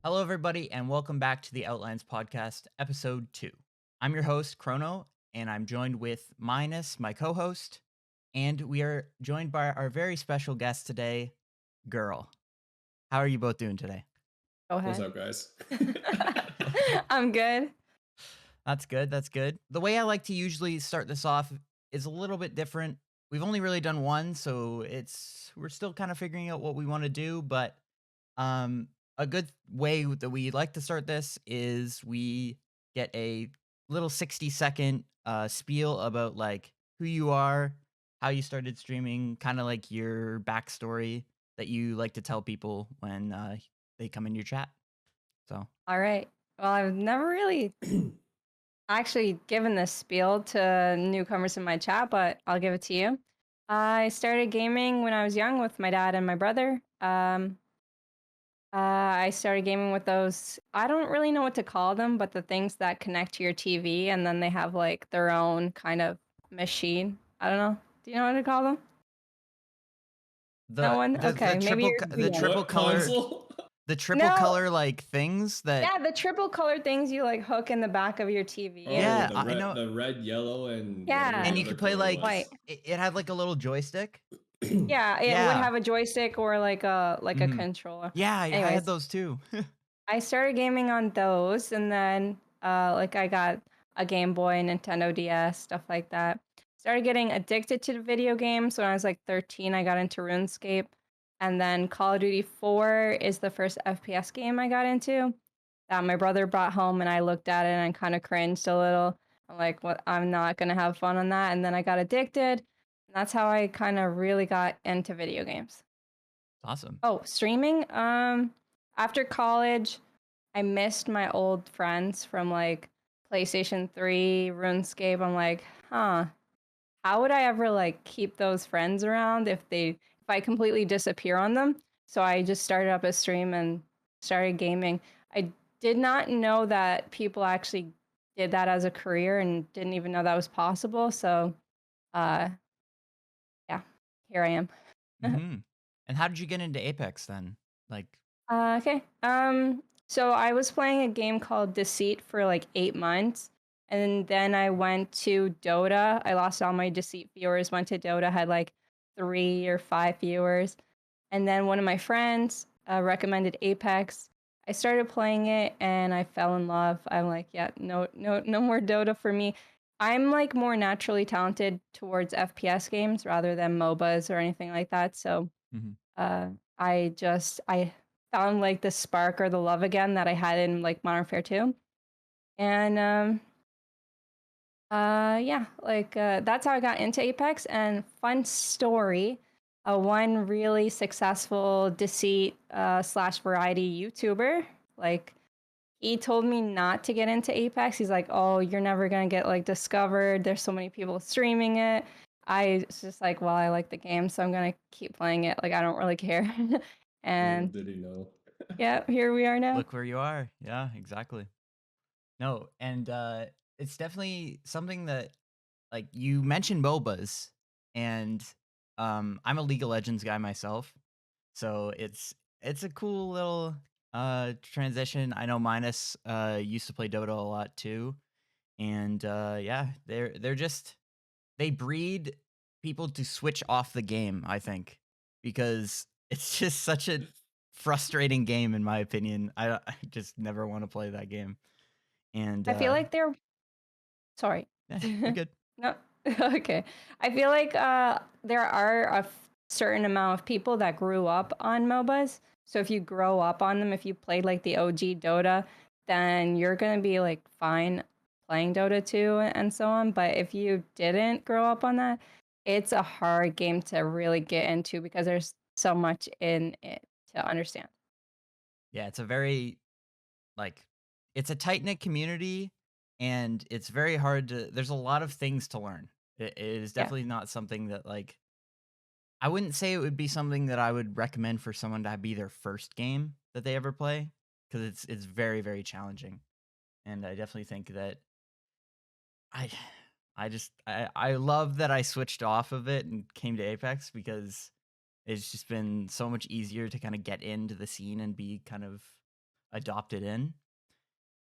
Hello, everybody, and welcome back to the Outlands Podcast, Episode 2. I'm your host, Chrono, and I'm joined with Minus, my co-host, and we are joined by our very special guest today, Guhrl. How are you both doing today? Go What's ahead. up, guys? I'm good. That's good, that's good. The way I like to usually start this off is a little bit different. We've only really done one, so we're still kind of figuring out what we want to do, but a good way that we like to start this is we get a little 60-second spiel about like who you are, how you started streaming, kind of like your backstory that you like to tell people when they come in your chat. So, All right. Well, I've never really actually given this spiel to newcomers in my chat, but I'll give it to you. I started gaming when I was young with my dad and my brother. I started gaming with those, I don't really know what to call them, but the things that connect to your TV and then they have like their own kind of machine. I don't know. Do you know what to call them? No the one? the, Okay, the maybe triple you're the DM. triple What color console? the triple No. color like things that Yeah, the triple color things you like hook in the back of your TV. Oh, Yeah, the I red, know. the red, yellow, and Yeah. whatever And the you other could play color like was. White. it had like a little joystick. Yeah, it would Yeah. have a joystick or like a Mhm. controller. Yeah, I Anyways. had those too. I started gaming on those, and then like I got a Game Boy, Nintendo DS, stuff like that. Started getting addicted to video games when I was like 13. I got into RuneScape, and then Call of Duty 4 is the first FPS game I got into that my brother brought home, and I looked at it and I kind of cringed a little. I'm like, what? I'm not gonna have fun on that. And then I got addicted. And that's how I kind of really got into video games. Awesome. Oh, streaming. After college, I missed my old friends from like PlayStation 3, RuneScape. I'm like, how would I ever like keep those friends around if I completely disappear on them? So I just started up a stream and started gaming. I did not know that people actually did that as a career and didn't even know that was possible. So yeah, here I am. Mhm. And how did you get into Apex then? Like, Okay. So I was playing a game called Deceit for like 8 months, and then I went to Dota. I lost all my Deceit viewers, went to Dota, had like 3 or 5 viewers, and then one of my friends recommended Apex. I started playing it, and I fell in love. I'm like, yeah, no more Dota for me. I'm like more naturally talented towards FPS games rather than MOBAs or anything like that. So, mhm. I found like the spark or the love again that I had in like Modern Warfare 2. And that's how I got into Apex. And fun story, one really successful deceit slash variety YouTuber, like he told me not to get into Apex. He's like, "Oh, you're never gonna get like discovered. There's so many people streaming it." I was just like, "Well, I like the game, so I'm gonna keep playing it. Like, I don't really care." And Did he know? yeah, here we are now. Look where you are. Yeah, exactly. No, and it's definitely something that like you mentioned MOBAs, and I'm a League of Legends guy myself, so it's a cool little transition. I know Minus used to play Dota a lot too, and yeah, they breed people to switch off the game, I think, because it's just such a frustrating game in my opinion. I just never want to play that game. And I feel like they're sorry. you're good. No, okay. I feel like there are certain amount of people that grew up on MOBAs. So if you grow up on them, if you played like the OG Dota, then you're gonna be like fine playing Dota 2 and so on. But if you didn't grow up on that, it's a hard game to really get into because there's so much in it to understand. Yeah, it's a very like it's a tight-knit community, and it's very hard to there's a lot of things to learn. It is Yeah. definitely not something that like I wouldn't say it would be something that I would recommend for someone to be their first game that they ever play, because it's very, very challenging. And I definitely think that I I love that I switched off of it and came to Apex, because it's just been so much easier to kind of get into the scene and be kind of adopted in.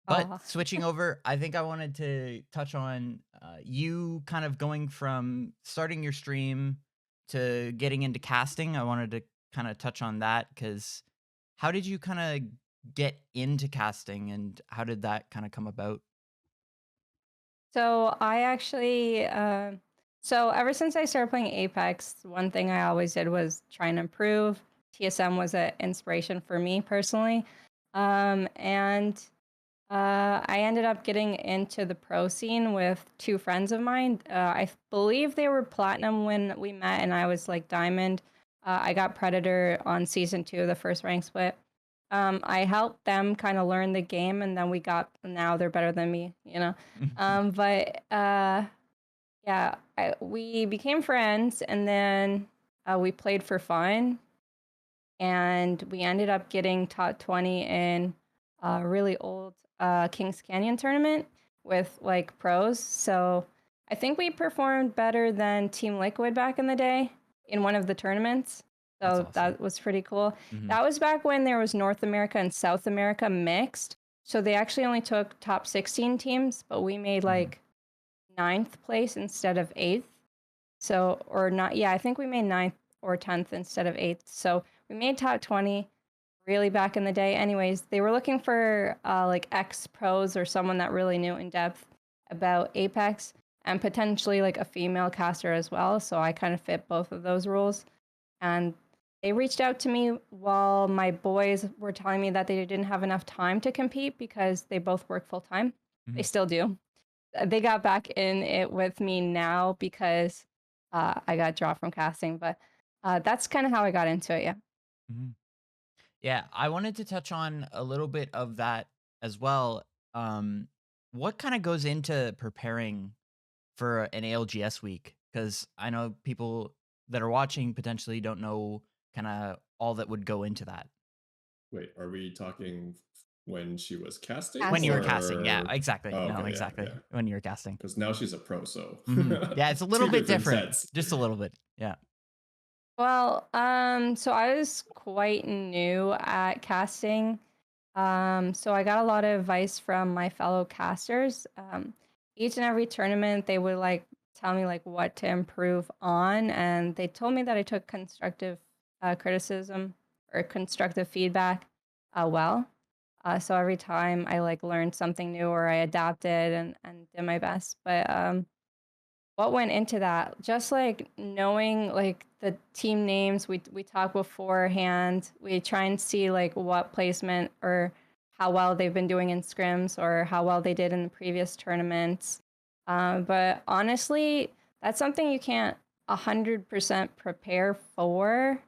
But Oh. switching over, I think I wanted to touch on you kind of going from starting your stream to getting into casting. I wanted to kind of touch on that because how did you kind of get into casting and how did that kind of come about? So I actually, so ever since I started playing Apex, one thing I always did was try and improve. TSM was an inspiration for me personally. And I ended up getting into the pro scene with two friends of mine. I believe they were platinum when we met, and I was like diamond. I got Predator on season 2 of the first rank split. I helped them kind of learn the game, and then now they're better than me, you know. But yeah, we became friends, and then we played for fun, and we ended up getting top 20 in a really old Kings Canyon tournament with like pros. So I think we performed better than Team Liquid back in the day in one of the tournaments. That's So awesome. that was pretty cool. Hmm. That was back when there was North America and South America mixed. So they actually only took top 16 teams, but we made Hmm. like ninth place instead of eighth. So, or not, yeah, I think we made ninth or 10th instead of eighth. So we made top 20 really back in the day. Anyways, they were looking for like ex pros or someone that really knew in depth about Apex and potentially like a female caster as well. So I kind of fit both of those roles. And they reached out to me while my boys were telling me that they didn't have enough time to compete because they both work full time. They Hmm. still do. They got back in it with me now because I got dropped from casting, but that's kind of how I got into it. Yeah. Hmm. Yeah, I wanted to touch on a little bit of that as well. Um, what kind of goes into preparing for an ALGS week? Because I know people that are watching potentially don't know kind of all that would go into that. Wait, are we talking when she was casting When you were Casting. casting, yeah, or? exactly. Oh, No, okay, yeah, exactly. yeah. When you were casting. Because now she's a pro, so Yeah, it's a little two bit different different, sets. just a little bit. Yeah. Well, so I was quite new at casting. So I got a lot of advice from my fellow casters. Each and every tournament, they would like tell me like what to improve on, and they told me that I took constructive criticism or constructive feedback well. So every time I like learned something new or I adapted and did my best. But what went into that? Just like knowing like the team names, we talk beforehand. We try and see like what placement or how well they've been doing in scrims or how well they did in the previous tournaments. But honestly, that's something you can't 100% prepare for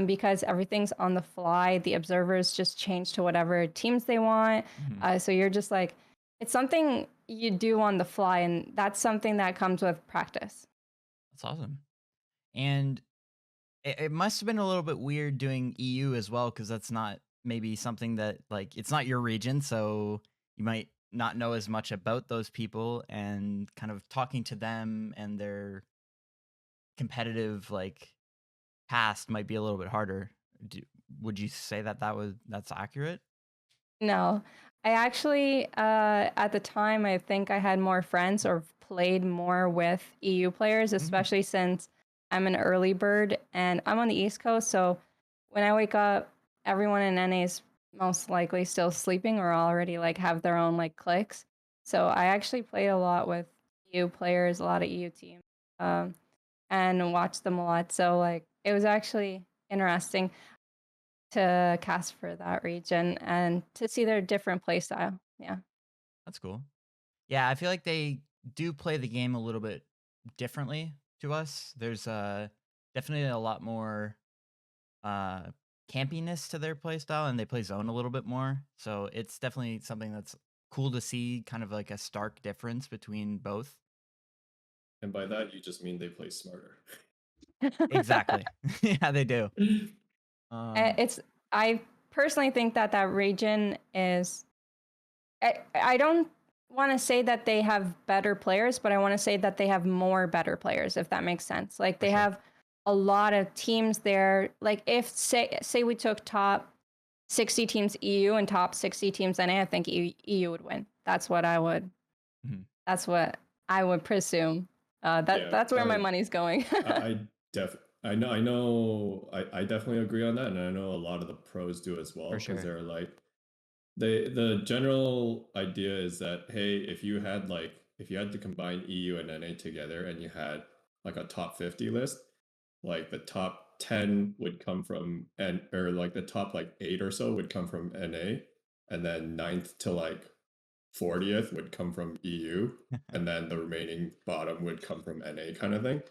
because everything's on the fly. The observers just change to whatever teams they want. Mhm. So you're just like, it's something you do on the fly, and that's something that comes with practice. That's awesome. And it must have been a little bit weird doing EU as well, because that's not maybe something that like it's not your region, so you might not know as much about those people and kind of talking to them and their competitive like past might be a little bit harder. Do, would you say that that's accurate? No, I actually, at the time, I think I had more friends or played more with EU players, Mhm. especially since I'm an early bird and I'm on the East Coast. So when I wake up, everyone in NA is most likely still sleeping or already like have their own like cliques. So I actually played a lot with EU players, a lot of EU teams, um, and watched them a lot. So like it was actually interesting to cast for that region and to see their different play style. Yeah. That's cool. Yeah, I feel like they do play the game a little bit differently to us. There's definitely a lot more uh campiness to their play style and they play zone a little bit more. So it's definitely something that's cool to see, kind of like a stark difference between both. And by that, you just mean they play smarter. Exactly. Yeah, they do. Um It's I personally think that that region is I don't want to say that they have better players, but I want to say that they have more better players if that makes sense. Like for they sure. have a lot of teams there. Like if say we took top 60 teams EU and top 60 teams NA, I think EU would win. That's what I would. Mhm. That's what I would presume. That's where my money's going. I definitely agree on that, and I know a lot of the pros do as well, For because sure. they're like, the general idea is that, hey, if you had to combine EU and NA together, and you had like a top 50 list, like the top 10 would come from or like the top like 8 or so would come from NA, and then ninth to like 40th would come from EU, and then the remaining bottom would come from NA, kind of thing.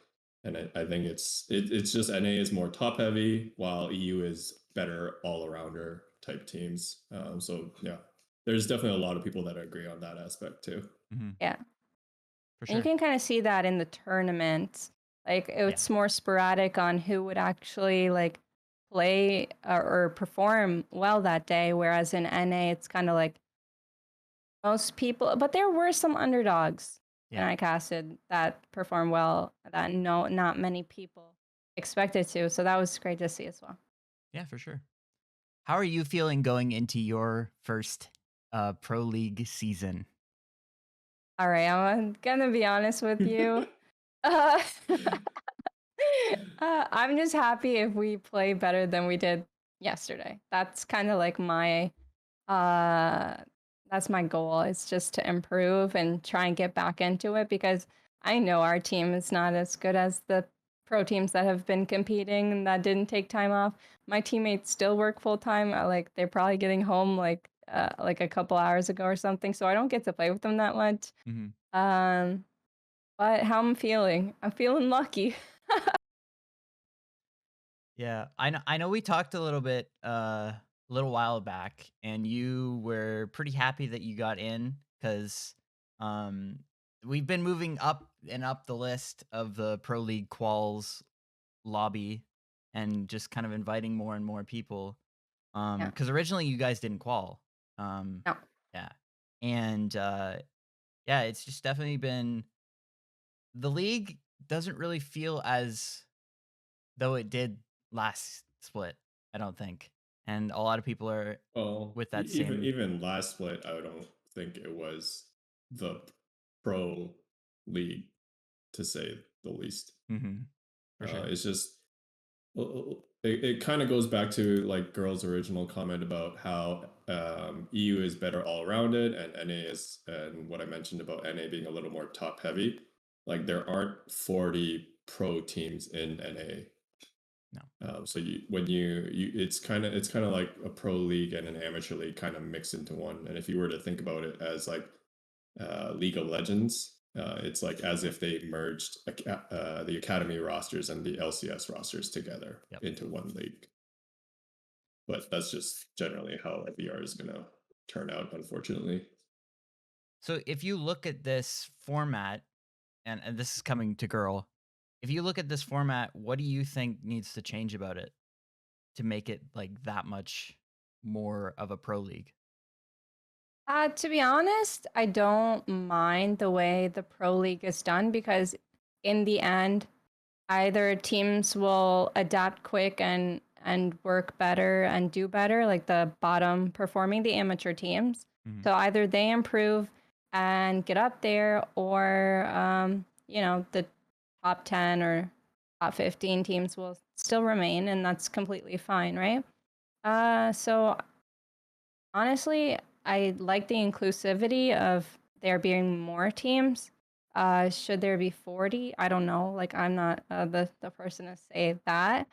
And I think it's just NA is more top heavy, while EU is better all arounder type teams. So yeah, there's definitely a lot of people that agree on that aspect too. Mhm. Yeah. For And you sure. can kind of see that in the tournaments. Like it's more sporadic on who would actually like play or perform well that day, whereas in NA it's kind of like most people, but there were some underdogs in Yeah. iCasted that performed well that not many people expected to. So that was great to see as well. Yeah, for sure. How are you feeling going into your first pro league season? All right, I'm gonna be honest with you. Uh, I'm just happy if we play better than we did yesterday. That's kind of like uh that's my goal. It's just to improve and try and get back into it, because I know our team is not as good as the pro teams that have been competing and that didn't take time off. My teammates still work full time. Like they're probably getting home like a couple hours ago or something, so I don't get to play with them that much. Mhm. Um, but how I'm feeling? I'm feeling lucky. Yeah, I know we talked a little bit a little while back, and you were pretty happy that you got in, because um we've been moving up and up the list of the pro league quals lobby, and just kind of inviting more and more people. Yeah. Because originally you guys didn't qual. No. Yeah. And yeah, it's just definitely been, the league doesn't really feel as though it did last split, I don't think. And a lot of people are Well, with that even same. even last split, I don't think it was the pro league, to say the least. Mhm. For sure. It's just it kind of goes back to like Girl's original comment about how EU is better all rounded, and NA is, and what I mentioned about NA being a little more top heavy. Like there aren't 40 pro teams in NA. No. So it's kind of like a pro league and an amateur league kind of mixed into one. And if you were to think about it as like League of Legends, it's like as if they merged the academy rosters and the LCS rosters together Yep. into one league. But that's just generally how VR is going to turn out, unfortunately. So if you look at this format, and this is coming to Girl, if you look at this format, what do you think needs to change about it to make it like that much more of a pro league? To be honest, I don't mind the way the Pro League is done, because in the end, either teams will adapt quick and work better and do better, like the bottom performing, the amateur teams. Mhm. So either they improve and get up there, or the top 10 or top 15 teams will still remain, and that's completely fine, right? So honestly, I like the inclusivity of there being more teams. Should there be 40? I don't know. Like, I'm not the person to say that.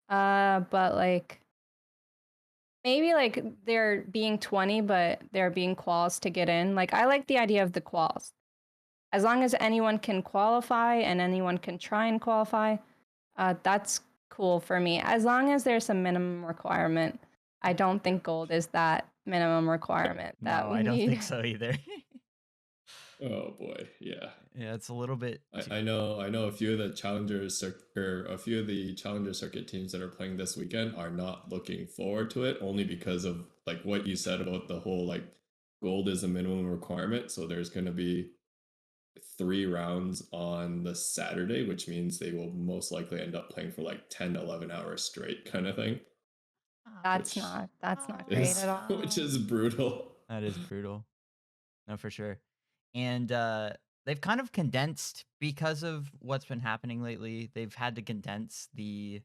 But like maybe like there being 20, but there being quals to get in. Like, I like the idea of the quals. As long as anyone can qualify and anyone can try and qualify, that's cool for me. As long as there's a minimum requirement. I don't think gold is that minimum requirement that No, we I don't need. think so either. Oh boy, yeah. Yeah, it's a little bit. I know a few of the a few of the challenger circuit teams that are playing this weekend are not looking forward to it, only because of like what you said about the whole like gold is a minimum requirement. So there's going to be 3 rounds on the Saturday, which means they will most likely end up playing for like 10 11 hours straight, kind of thing. which That's not great is at all. which is brutal. That is brutal. No, for sure. And they've kind of condensed because of what's been happening lately. They've had to condense the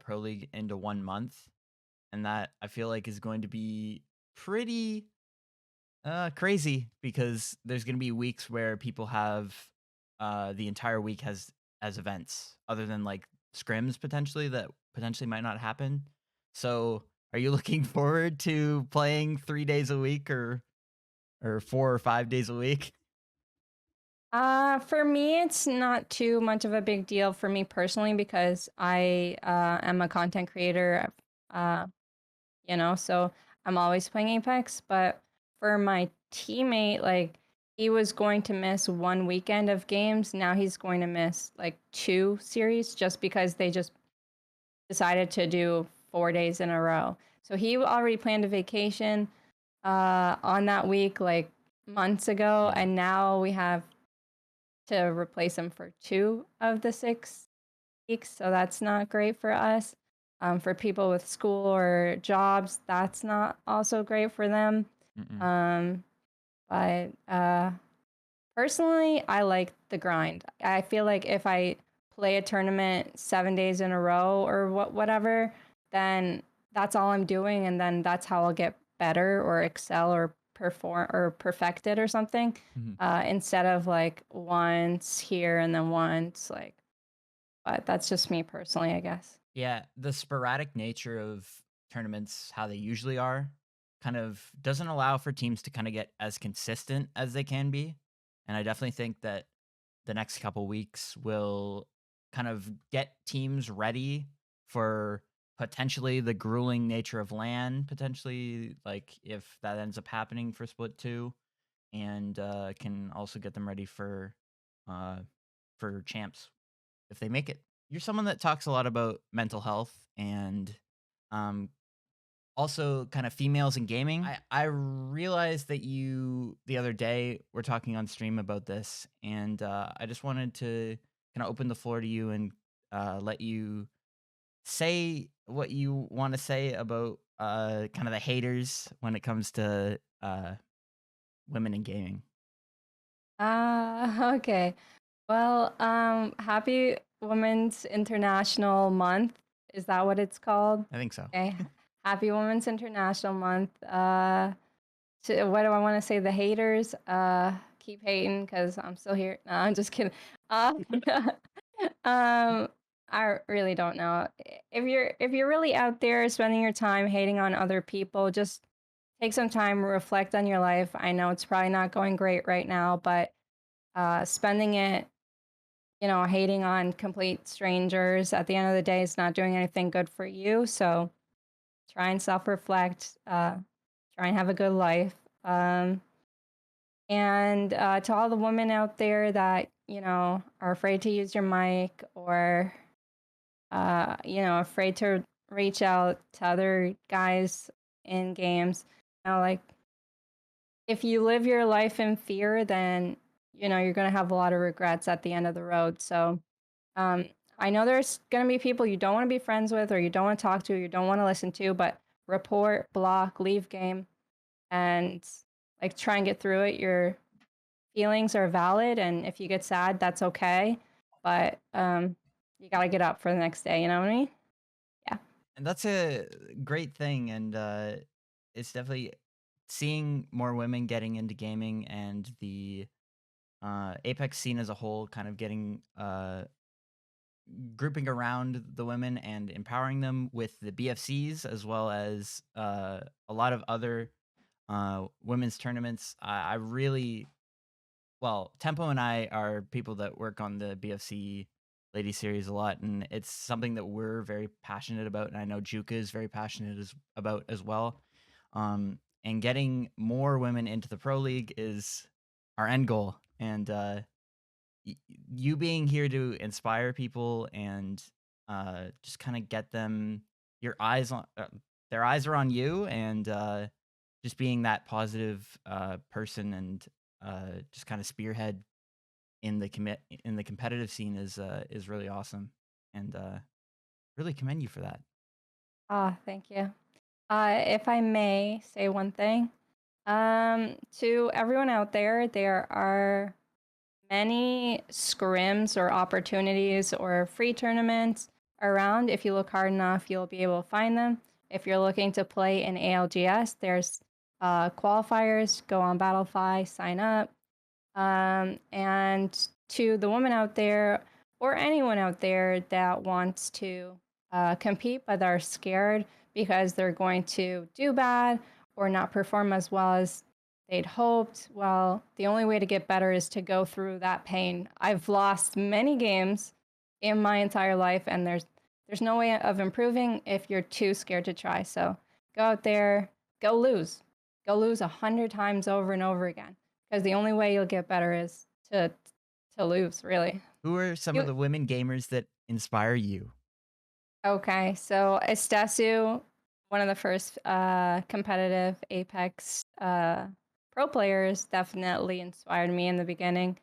Pro League into 1 month, and that I feel like is going to be pretty crazy because there's going to be weeks where people have the entire week has as events other than like scrims potentially that potentially might not happen. So, are you looking forward to playing 3 days a week or 4 or 5 days a week? For me, it's not too much of a big deal for me personally because I am a content creator, uh, so I'm always playing Apex. But for my teammate, like he was going to miss one weekend of games. Now he's going to miss like two series just because they just decided to do 4 days in a row. So he already planned a vacation on that week like months ago, and now we have to replace him for 2 of the 6 weeks. So that's not great for us. For people with school or jobs, that's not also great for them. Mm-mm. But personally, I like the grind. I feel like if I play a tournament 7 days in a row or whatever, then that's all I'm doing, and then that's how I'll get better or excel or perform or perfect it or something. Mhm. Instead of like once here and then once like. But that's just me personally, I guess. Yeah, the sporadic nature of tournaments, how they usually are, kind of doesn't allow for teams to kind of get as consistent as they can be. And I definitely think that the next couple weeks will kind of get teams ready for potentially the grueling nature of LAN, potentially like if that ends up happening for Split 2, and can also get them ready uh, for champs if they make it. You're someone that talks a lot about mental health and um, also kind of females in gaming. I realized that you the other day were talking on stream about this, and I just wanted to kind of open the floor to you and let you say what you want to say about kind of the haters when it comes to women in gaming. Okay. Well, happy Women's International Month. Is that what it's called? I think so. Okay. Happy Women's International Month. So what do I want to say? The haters, keep hating because I'm still here. No, I'm just kidding. Uh, I really don't know. If you're really out there spending your time hating on other people, just take some time, reflect on your life. I know it's probably not going great right now, but spending it, hating on complete strangers at the end of the day is not doing anything good for you. So try and self-reflect. Try and have a good life. And to all the women out there that are afraid to use your mic or afraid to reach out to other guys in games, like if you live your life in fear, then you're gonna have a lot of regrets at the end of the road. So um, I know there's gonna be people you don't want to be friends with, or you don't want to talk to, or you don't want to listen to, but report, block, leave game, and like try and get through it. Your feelings are valid, and if you get sad, that's okay. But you gotta get up for the next day. You know what I mean? Yeah. And that's a great thing, and it's definitely seeing more women getting into gaming and the Apex scene as a whole kind of getting grouping around the women and empowering them with the BFCs as well as a lot of other women's tournaments. I really well, Tempo and I are people that work on the BFC Lady Series a lot, and it's something that we're very passionate about, and I know Juka is very passionate about as well. And getting more women into the Pro League is our end goal, and you being here to inspire people and just kind of get them your eyes on their eyes are on you, and just being that positive person and just kind of spearhead in the competitive scene is really awesome, and really commend you for that. Ah, thank you. If I may say one thing, to everyone out there are many scrims or opportunities or free tournaments around. If you look hard enough, you'll be able to find them. If you're looking to play in ALGS, there's qualifiers. Go on Battlefy, sign up. And to the woman out there or anyone out there that wants to compete but are scared because they're going to do bad or not perform as well as they'd hoped, well, the only way to get better is to go through that pain. I've lost many games in my entire life, and there's no way of improving if you're too scared to try. So go out there, go lose. Go lose 100 times over and over again, because the only way you'll get better is to lose, really. Who are some of You the women gamers that inspire you? Okay, so Estasu, one of the first competitive Apex pro players, definitely inspired me in the beginning,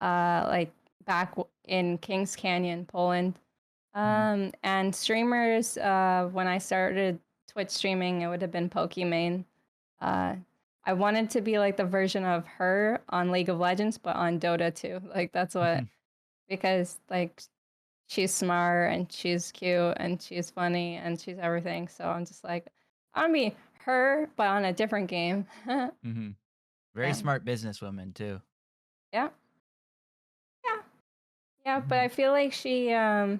like in Kings Canyon, Poland. And streamers, when I started Twitch streaming, it would have been Pokimane. Uh, I wanted to be like the version of her on League of Legends, but on Dota too. Like that's what, because like she's smart and she's cute and she's funny and she's everything. So I'm just like, I want to be her, but on a different game. Mm-hmm. Very Yeah. smart businesswoman too. Yeah. Yeah. Yeah. But I feel like I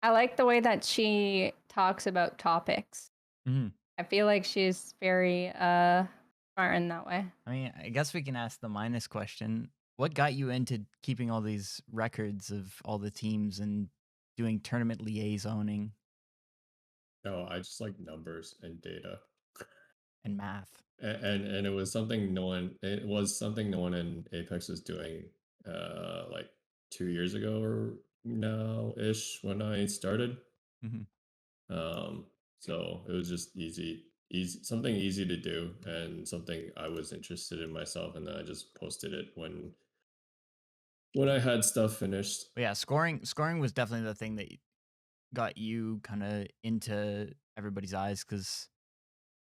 like the way that she talks about topics. Mm-hmm. I feel like she's very smart in that way. I mean, I guess we can ask the minus question. What got you into keeping all these records of all the teams and doing tournament liaisoning No, I just like numbers and data. and math? And it was something no one in Apex was doing like 2 years ago or now ish when I started. Um, so it was just easy, something easy to do and something I was interested in myself. And then I just posted it when I had stuff finished. But yeah, scoring was definitely the thing that got you kind of into everybody's eyes because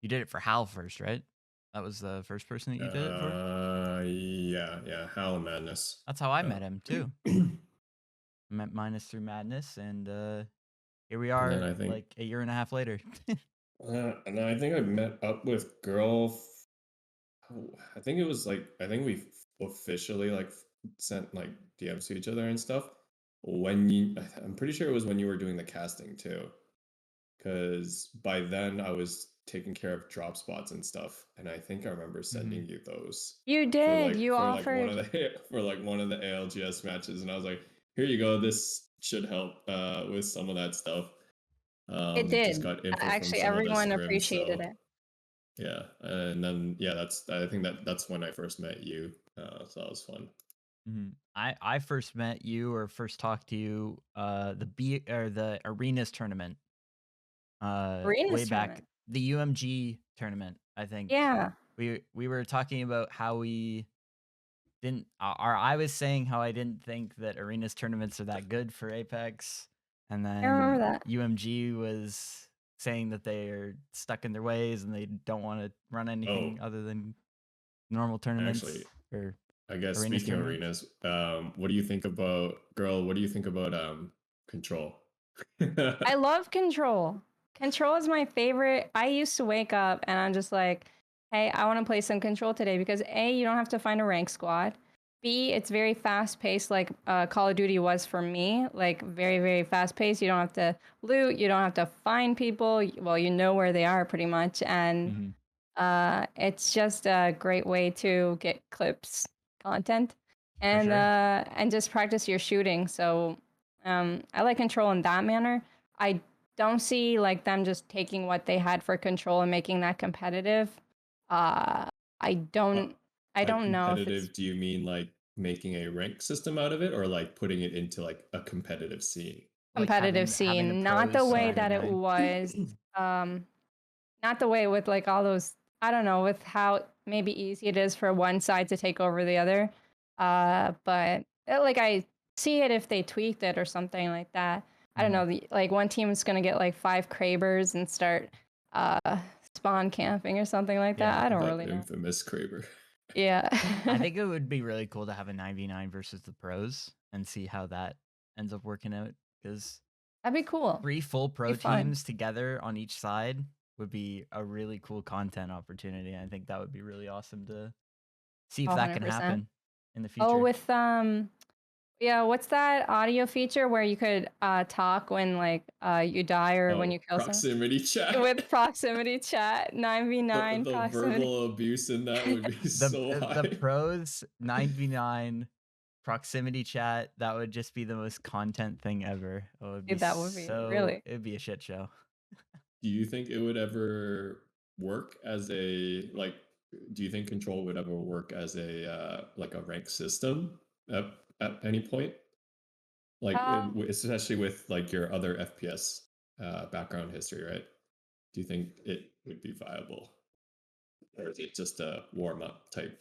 you did it for Hal first, right? That was the first person that you did it for. Yeah, Hal and Madness. That's how I met him too. Met Minus through Madness, and here we are, I think, like a year and a half later. and then I think I met up with Guhrl. I think we officially like sent like DMs to each other and stuff. I'm pretty sure it was when you were doing the casting too, because by then I was taking care of drop spots and stuff, and I think I remember sending you those. You did. You offered. For like one of the ALGS matches, and I was like, "Here you go. This should help with some of that stuff." It did. Just got info Actually, from some everyone of the scrims, appreciated so it. yeah, and then I think that's when I first met you, so that was fun. I first met you or first talked to you the Arenas tournament. Arenas Way back, tournament. the UMG tournament, I think. Yeah. We were talking about how we didn't or I was saying how I didn't think that Arenas tournaments are that good for Apex, and I remember then that. UMG was saying that they are stuck in their ways and they don't want to run anything other than normal tournaments. Actually, or I guess Arenas speaking of tournaments. arenas, what do you think about Guhrl? What do you think about Control? I love Control. Control is my favorite. I used to wake up and I'm just like, hey, I want to play some Control today because A, you don't have to find a rank squad. B, it's very fast paced, like Call of Duty was for me, like very, very fast paced. You don't have to loot, you don't have to find people. Well, you know where they are pretty much. And it's just a great way to get clips, content, and just practice your shooting. So I like Control in that manner. I don't see like them just taking what they had for Control and making that competitive. I don't know if it's do you mean like making a rank system out of it, or like putting it into like a competitive scene? Like competitive having scene, the not the pros way side that it guy. was. Not the way with like all those. I don't know with how maybe easy it is for one side to take over the other. But like I see it if they tweaked it or something like that. I don't know, like one team is gonna get like 5 Krabers and start spawn camping or something like that. I don't That really know. infamous Kraber. Yeah. I think it would be really cool to have a 9v9 versus the pros and see how that ends up working out. Because That'd be cool. 3 full pro Be fun. teams together on each side would be a really cool content opportunity. I think that would be really awesome to see if that can 100%. happen in the future. Oh, with yeah, what's that audio feature where you could talk when like you die or when you kill someone? Proximity chat. With proximity chat, 9v9 the proximity. verbal abuse in that would be so high. The pros 9v9 proximity chat, that would just be the most content thing ever. It would be That would be really. It'd be a shit show. Do you think it would ever work as a like? Do you think Control would ever work as a like a rank system at any point? Like especially with like your other FPS background history, right? Do you think it would be viable, or is it just a warm up type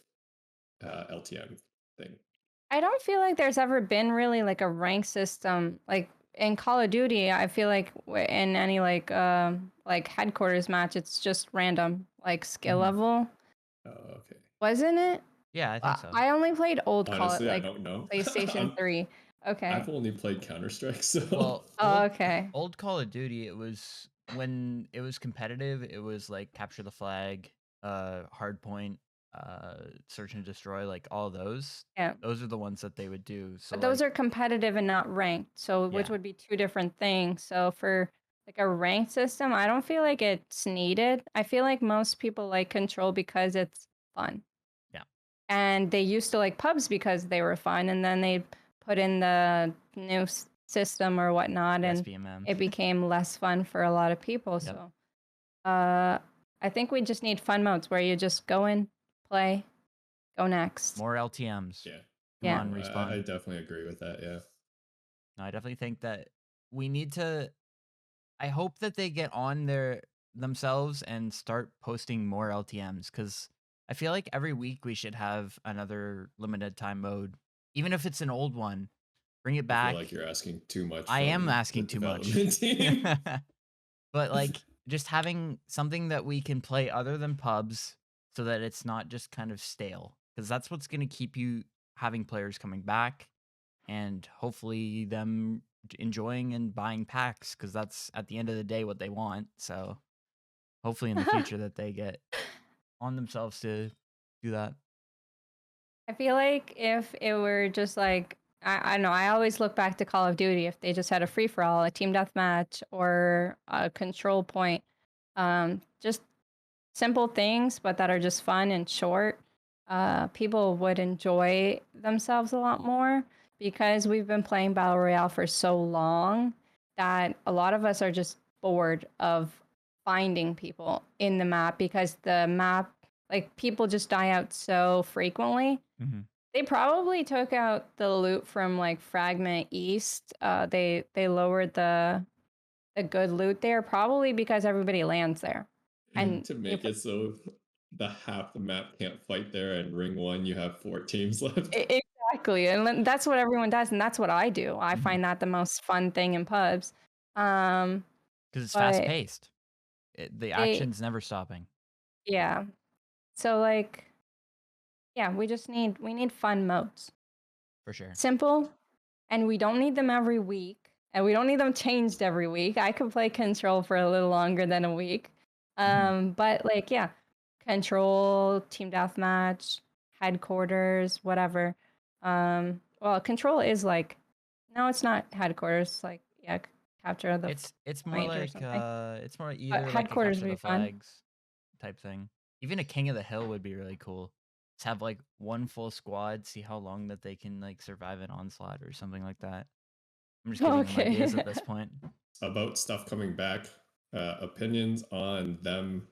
LTM thing? I don't feel like there's ever been really like a rank system like in Call of Duty. I feel like in any like headquarters match, it's just random like skill level. Oh, okay. Wasn't it? Yeah, I think so. I only played old Honestly, Call, like I don't know. PlayStation 3. Okay. I've only played Counter-Strike, so. Well, okay. Old Call of Duty, it was when it was competitive. It was like capture the flag, hardpoint, search and destroy, like all those. Yeah. Those are the ones that they would do. So but those are competitive and not ranked, so which Yeah. would be 2 different things. So for like a ranked system, I don't feel like it's needed. I feel like most people like Control because it's fun. Yeah. And they used to like pubs because they were fun, and then they put in the new system or whatnot, and SVMM. it became less fun for a lot of people. Yep. So I think we just need fun modes where you just go in, play, go next. More LTMs. Yeah. Yeah. Come on, Respawn. I definitely agree with that. Yeah. No, I definitely think that we need to. I hope that they get on themselves and start posting more LTMs, because I feel like every week we should have another limited time mode, even if it's an old one. Bring it I back. feel like you're asking too much. I am from asking the too much. development team. But like just having something that we can play other than pubs, so that it's not just kind of stale, because that's what's going to keep you having players coming back and hopefully them enjoying and buying packs, because that's at the end of the day what they want. So hopefully in the future that they get on themselves to do that. I feel like if it were just like, I don't know, I always look back to Call of Duty. If they just had a free-for-all, a team deathmatch, or a control point, just simple things, but that are just fun and short, people would enjoy themselves a lot more, because we've been playing Battle Royale for so long that a lot of us are just bored of finding people in the map, because the map, like, people just die out so frequently. Mm-hmm. They probably took out the loot from like Fragment East. They lowered the good loot there, probably because everybody lands there. And to make it so the half the map can't fight there, and ring 1 you have 4 teams left. Exactly, and that's what everyone does, and that's what I do. I find that the most fun thing in pubs. Because it's fast paced. The action's never stopping. Yeah. So like, yeah, we need fun modes. For sure. Simple, and we don't need them every week, and we don't need them changed every week. I could play Control for a little longer than a week. But like, yeah, Control, Team Deathmatch, Headquarters, whatever. Well, Control is like, no, it's not Headquarters. It's like, yeah, capture the. It's more like it's more either like Headquarters a would capture be the fun. flags type thing. Even a King of the Hill would be really cool. Just have like one full squad, see how long that they can like survive an onslaught or something like that. I'm just giving them ideas at this point. About stuff coming back, opinions on them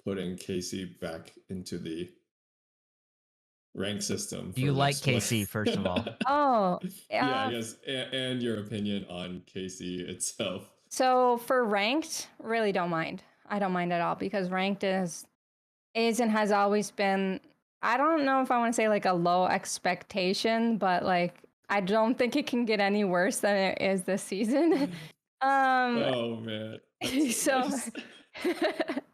putting KC back into the rank system. Do you like KC, first of all? Oh, yeah, I guess, and your opinion on KC itself. So for ranked, really don't mind. I don't mind at all, because ranked is and has always been, I don't know if I want to say like a low expectation, but like I don't think it can get any worse than it is this season. Um, Oh man, that's so so nice.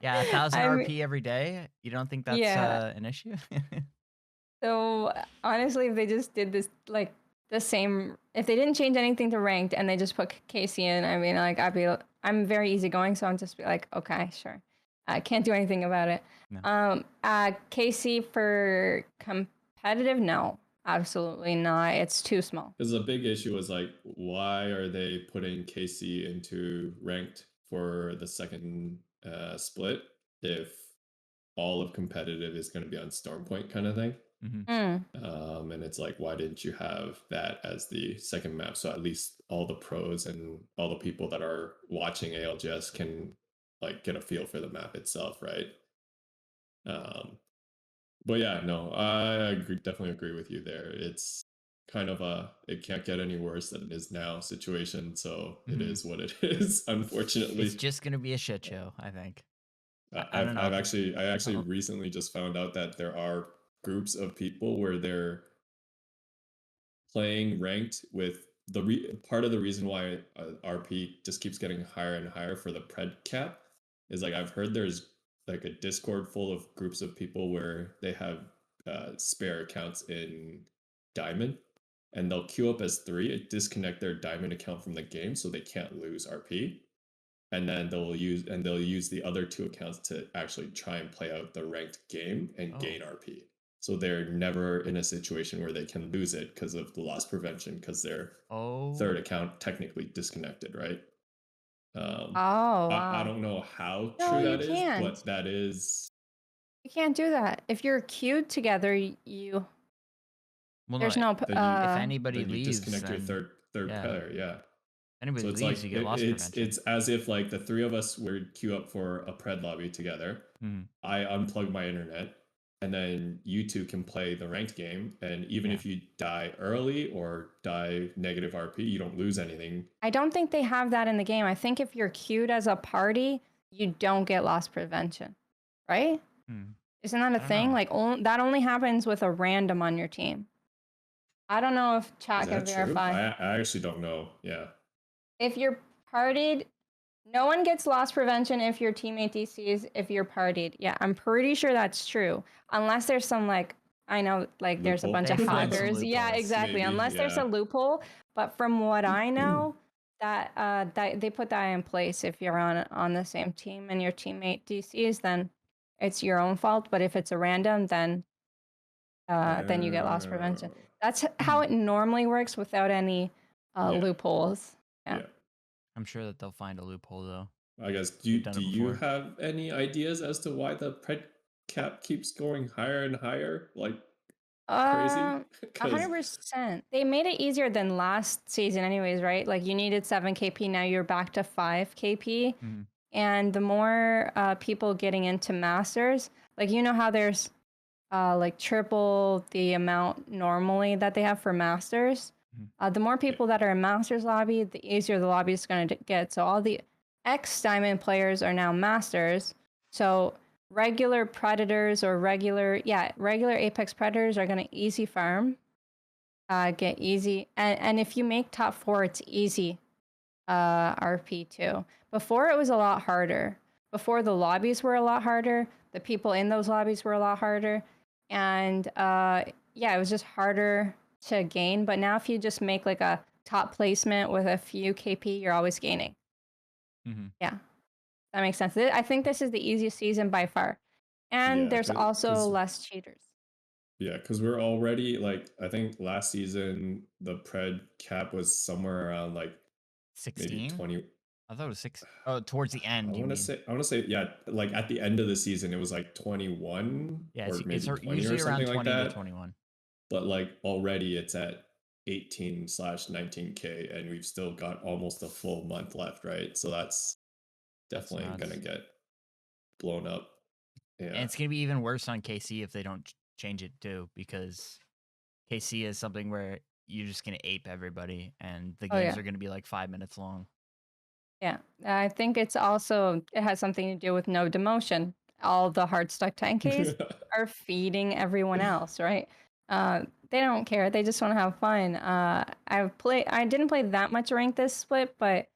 Yeah, 1,000 I'm RP every day. You don't think that's yeah. an issue? So honestly, if they just did this like the same, if they didn't change anything to ranked and they just put Casey in, I mean, like I'm very easygoing, so I'm just be like, okay, sure. I can't do anything about it. No. Casey for competitive, no, absolutely not. It's too small. Because the big issue was like, why are they putting KC into ranked for the second split if all of competitive is going to be on Stormpoint kind of thing? Mhm. And it's like, why didn't you have that as the second map? So at least all the pros and all the people that are watching ALGS can like get a feel for the map itself, right? But yeah, no, definitely agree with you there. It's kind of it can't get any worse than it is now situation. So it Mhm. is what it is, unfortunately. It's just gonna be a shit show, I think. I I've, don't know. I've actually, I actually Oh. recently just found out that there are groups of people where they're playing ranked with part of the reason why RP just keeps getting higher and higher for the pred cap is like I've heard there's like a Discord full of groups of people where they have spare accounts in Diamond and they'll queue up as 3, disconnect their Diamond account from the game so they can't lose RP, and then they'll use the other 2 accounts to actually try and play out the ranked game and gain RP. So they're never in a situation where they can lose it because of the loss prevention, because their third account technically disconnected, right? Oh I wow. don't know how No, true you that is, can't. but that is. You can't do that. If you're queued together, Well, no, there's no if anybody Then you leaves, disconnect your then third yeah. player, yeah. Anybody So it's leaves, like you get loss prevention. it's as if like the 3 of us were queue up for a pred lobby together. I unplug my internet, and then you 2 can play the ranked game. And even if you die early or die negative RP, you don't lose anything. I don't think they have that in the game. I think if you're queued as a party, you don't get loss prevention, right? Isn't that a thing? know. Like that only happens with a random on your team. I don't know if chat Is can that true? verify. I actually don't know. Yeah. If you're partied, no one gets loss prevention if your teammate DCs if you're partied. Yeah, I'm pretty sure that's true. Unless there's some like I know like there's a Loophole? bunch of They find some hackers. Yeah, loopholes. exactly. Maybe, Unless there's a yeah. loophole. But from what I know, that they put that in place. If you're on the same team and your teammate DCs, then it's your own fault. But if it's a random, then you get loss prevention. Oh. That's how it normally works without any loopholes. Yeah. I'm sure that they'll find a loophole though. I guess They've do done it you before. have any ideas as to why the pred cap keeps going higher and higher like crazy? 100%. They made it easier than last season anyways, right? Like you needed 7 KP, now you're back to 5 KP. And the more people getting into masters, like you know how there's like triple the amount normally that they have for masters. The more people that are in masters lobby, the easier the lobby is going to get. So all the X Diamond players are now masters. So regular predators or regular Apex predators are going to easy farm, get easy. And if you make top 4, it's easy RP too. Before it was a lot harder. Before the lobbies were a lot harder. The people in those lobbies were a lot harder. And it was just harder to gain. But now if you just make like a top placement with a few KP, you're always gaining. Yeah, that makes sense. I think this is the easiest season by far. And there's also less cheaters. Yeah, because we're already like, I think last season the pred cap was somewhere around like 16? maybe 20. I thought it was 6. Oh, towards the end. I want to say, yeah, like at the end of the season, it was like 21 or maybe 20 usually or something around 20 like that. to 21. But like already it's at 18/19K, and we've still got almost a full month left, right? So that's definitely gonna get blown up. Yeah. And it's gonna be even worse on KC if they don't change it too, because KC is something where you're just gonna ape everybody, and the games are gonna be like 5 minutes long. Yeah, I think it has something to do with no demotion. All the hard stuck 10Ks are feeding everyone else, right? They don't care. They just want to have fun. I didn't play that much ranked this split, but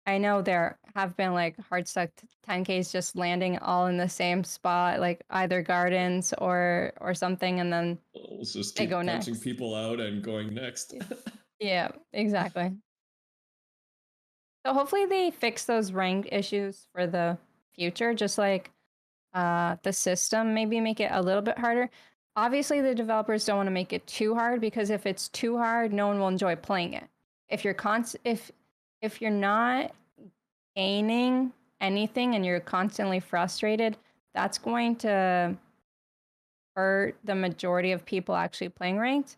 I know there have been like hard stuck 10Ks just landing all in the same spot, like either gardens or something, and then Let's just they go keep punching next. people out and going next. Yeah, exactly. So hopefully they fix those ranked issues for the future, just like the system, maybe make it a little bit harder. Obviously, the developers don't want to make it too hard because if it's too hard, no one will enjoy playing it. If you're if you're not gaining anything and you're constantly frustrated, that's going to hurt the majority of people actually playing ranked.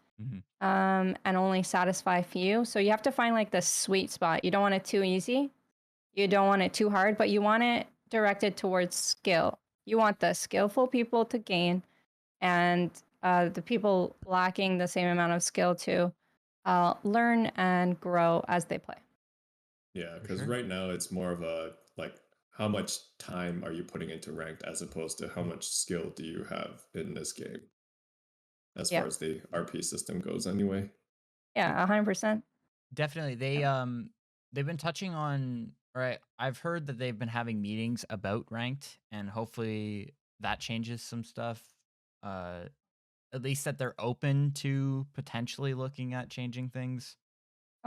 And only satisfy a few. So you have to find like the sweet spot. You don't want it too easy. You don't want it too hard, but you want it directed towards skill. You want the skillful people to gain and the people lacking the same amount of skill to learn and grow as they play. Yeah, For because sure. right now it's more of a like how much time are you putting into ranked as opposed to how much skill do you have in this game as Yeah. far as the RP system goes anyway. Yeah, 100%. Definitely. They've been touching on, right, I've heard that they've been having meetings about ranked, and hopefully that changes some stuff. Uh at least that they're open to potentially looking at changing things.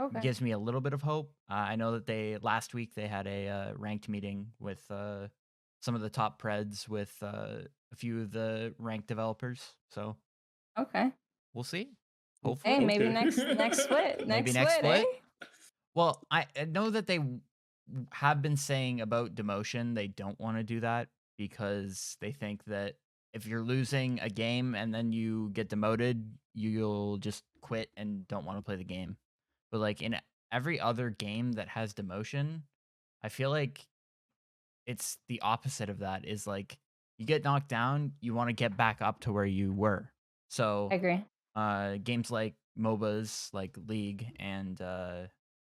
Okay. Gives me a little bit of hope. I know that last week they had a ranked meeting with some of the top preds with a few of the ranked developers. So Okay. we'll see. Hey, Hopefully, maybe Okay. next split. maybe Next next split, eh? split. Well, I know that they have been saying about demotion they don't want to do that because they think that if you're losing a game and then you get demoted, you'll just quit and don't want to play the game. But like in every other game that has demotion, I feel like it's the opposite of that is like you get knocked down, you want to get back up to where you were. I So agree. games like MOBAs, like League, and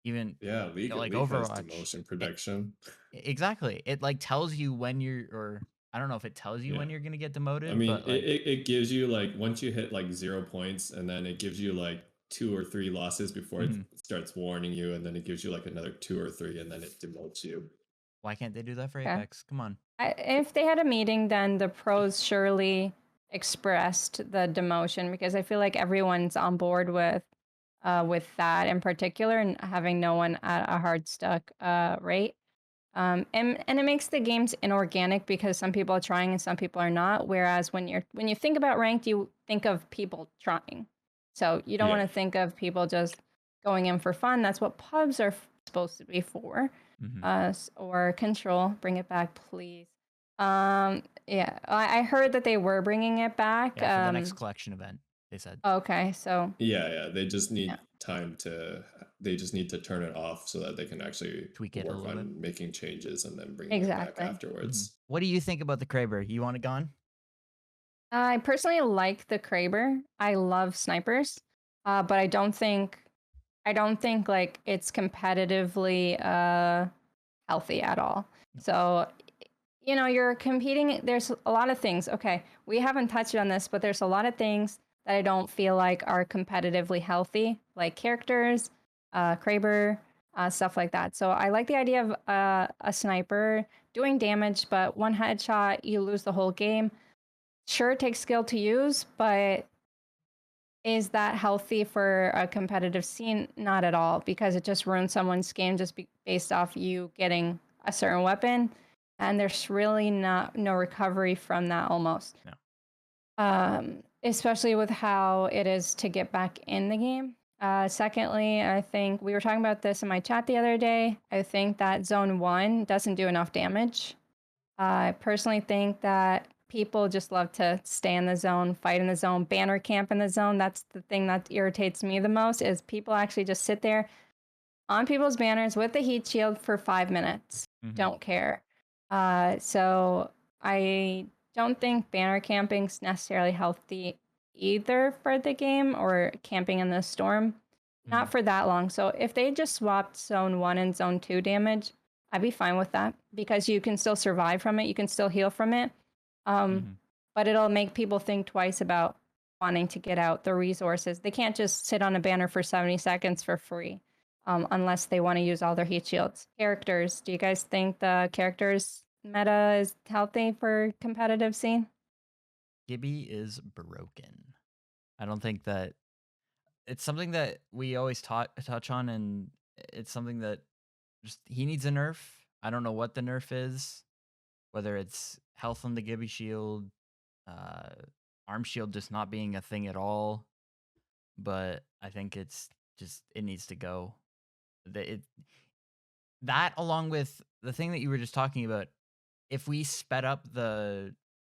even Yeah, like League has Overwatch. demotion It, protection. exactly. It like tells you when you're, or I don't know if it tells you Yeah. when you're gonna get I demoted, mean, but like, it gives you like once you hit like 0 points, and then it gives you like 2 or 3 losses before it mhm, starts warning you, and then it gives you like another 2 or 3, and then it demotes you. why can't they do that for Okay. Apex? Come on. If they had a meeting, then the pros surely expressed the demotion because I feel like everyone's on board with that in particular and having no one at a hard stuck rate. And it makes the games inorganic because some people are trying and some people are not. Whereas when you think about ranked, you think of people trying. So you don't want Yeah. to think of people just going in for fun. That's what pubs are supposed to be for. Mhm. Or control. Bring it back, please. Yeah, I heard that they were bringing it back. Yeah, for the next collection event, they said. Okay, so Yeah, they just yeah, need time to they just need to turn it off so that they can actually Tweak it a work little bit. on making changes and then bringing it back exactly. afterwards. What do you think about the Kraber? You want it gone? I personally like the Kraber. I love snipers, but I don't think like it's competitively healthy at all. No. So you're competing. There's a lot of things. Okay, we haven't touched on this, but there's a lot of things that I don't feel like are competitively healthy, like characters, Kraber, stuff like that. So I like the idea of a sniper doing damage, but one headshot, you lose the whole game. Sure, it takes skill to use, but is that healthy for a competitive scene? Not at all, because it just ruins someone's game just based off you getting a certain weapon, and there's really no recovery from that almost. No. Especially with how it is to get back in the game. Secondly, I think we were talking about this in my chat the other day. I think that Zone 1 doesn't do enough damage. I personally think that people just love to stay in the zone, fight in the zone, banner camp in the zone. That's the thing that irritates me the most is people actually just sit there on people's banners with the heat shield for 5 minutes. Mhm. Don't care. So I don't think banner camping's necessarily healthy either for the game or camping in the storm. Not Mhm. for that long. So if they just swapped zone 1 and zone 2 damage, I'd be fine with that because you can still survive from it. You can still heal from it. Mhm. But it'll make people think twice about wanting to get out the resources. They can't just sit on a banner for 70 seconds for free. unless they want to use all their heat shields. Characters. Do you guys think the characters meta is healthy for competitive scene? Gibby is broken. I don't think that it's something that we always touch on, and it's something that just he needs a nerf. I don't know what the nerf is, whether it's health on the Gibby shield, uh, arm shield just not being a thing at all. But I think it's just it needs to go. It that along with the thing that you were just talking about, if we sped up the